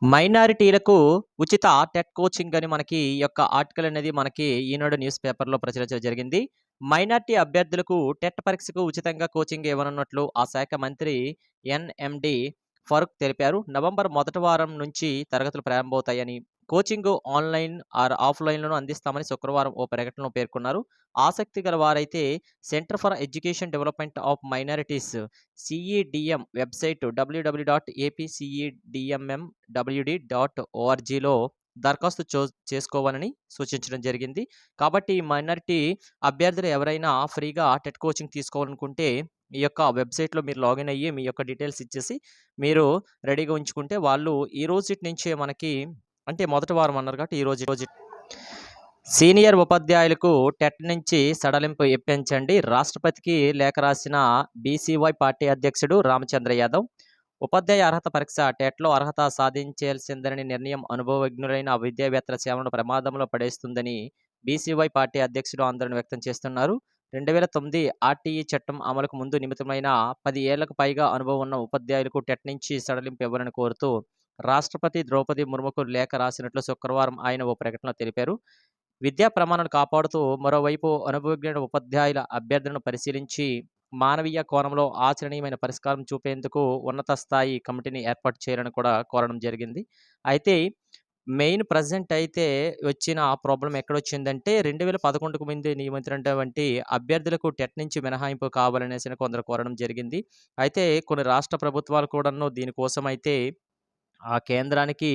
మైనారిటీలకు ఉచిత TET coaching అని మనకి ఈ యొక్క ఆర్టికల్ అనేది మనకి ఈనాడు న్యూస్ పేపర్‌లో ప్రచురించడం జరిగింది. మైనారిటీ అభ్యర్థులకు టెట్ పరీక్షకు ఉచితంగా కోచింగ్ ఇవ్వనున్నట్లు ఆ శాఖ మంత్రి ఎన్‌ఎండి ఫరూక్ తెలిపారు. నవంబర్ మొదటి వారం నుంచి తరగతులు ప్రారంభమవుతాయని, కోచింగ్ ఆన్‌లైన్ ఆఫ్‌లైన్‌లోనూ అందిస్తామని శుక్రవారం ఓ ప్రకటనలో పేర్కొన్నారు. ఆసక్తి గల వారైతే centre for education development of minorities CEDM website www.apcedmmwd.orgలో దరఖాస్తు చేసుకోవాలని సూచించడం జరిగింది. కాబట్టి ఈ మైనారిటీ అభ్యర్థులు ఎవరైనా ఫ్రీగా టెట్ కోచింగ్ తీసుకోవాలనుకుంటే ఈ యొక్క వెబ్‌సైట్‌లో మీరు లాగిన్ అయ్యి మీ యొక్క డీటెయిల్స్ ఇచ్చేసి మీరు రెడీగా ఉంచుకుంటే వాళ్ళు ఈ రోజుటి నుంచే మనకి అంటే మొదటి వారం అన్నారు కాబట్టి ఈ రోజు సీనియర్ ఉపాధ్యాయులకు టెట్ నుంచి సడలింపు ఇప్పించండి. రాష్ట్రపతికి లేఖ రాసిన బీసీవై పార్టీ అధ్యక్షుడు రామచంద్ర యాదవ్. ఉపాధ్యాయ అర్హత పరీక్ష టెట్‌లో అర్హత సాధించాల్సిందని నిర్ణయం అనుభవజ్ఞులైన విద్యావేత్తల సేవలను ప్రమాదంలో పడేస్తుందని బీసీవై పార్టీ అధ్యక్షుడు ఆందోళన వ్యక్తం చేస్తున్నారు. 2009 ఆర్టీఈ చట్టం అమలుకు ముందు నియమితమైన 10 ఏళ్లకు పైగా అనుభవం ఉన్న ఉపాధ్యాయులకు టెట్ నుంచి సడలింపు ఇవ్వాలని కోరుతూ రాష్ట్రపతి ద్రౌపది ముర్ముకు లేఖ రాసినట్లు శుక్రవారం ఆయన ఓ ప్రకటనలో తెలిపారు. విద్యా ప్రమాణాలు కాపాడుతూ మరోవైపు అనుభవజ్ఞులైన ఉపాధ్యాయుల అభ్యర్థనను పరిశీలించి మానవీయ కోణంలో ఆచరణీయమైన పరిష్కారం చూపేందుకు ఉన్నత స్థాయి కమిటీని ఏర్పాటు చేయాలని కూడా కోరడం జరిగింది. అయితే మెయిన్ ప్రెజెంట్ అయితే వచ్చిన ప్రాబ్లమ్ ఎక్కడొచ్చిందంటే 2011కు ముందు నియమించినటువంటి అభ్యర్థులకు టెట్ నుంచి మినహాయింపు కావాలనేసి కొందరు కోరడం జరిగింది. అయితే కొన్ని రాష్ట్ర ప్రభుత్వాలు కూడాను దీనికోసమైతే ఆ కేంద్రానికి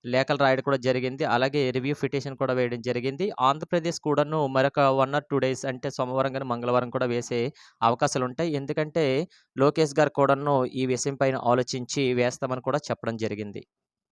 లేఖలు రాయడం కూడా జరిగింది. అలాగే రివ్యూ పిటిషన్ కూడా వేయడం జరిగింది. ఆంధ్రప్రదేశ్ కూడాను మరొక 1 ఆర్ 2 డేస్ అంటే సోమవారం గాని, మంగళవారం కూడా వేసే అవకాశాలుంటాయి. ఎందుకంటే లోకేష్ గారు కూడాను ఈ విషయం పైన ఆలోచించి వేస్తామని కూడా చెప్పడం జరిగింది.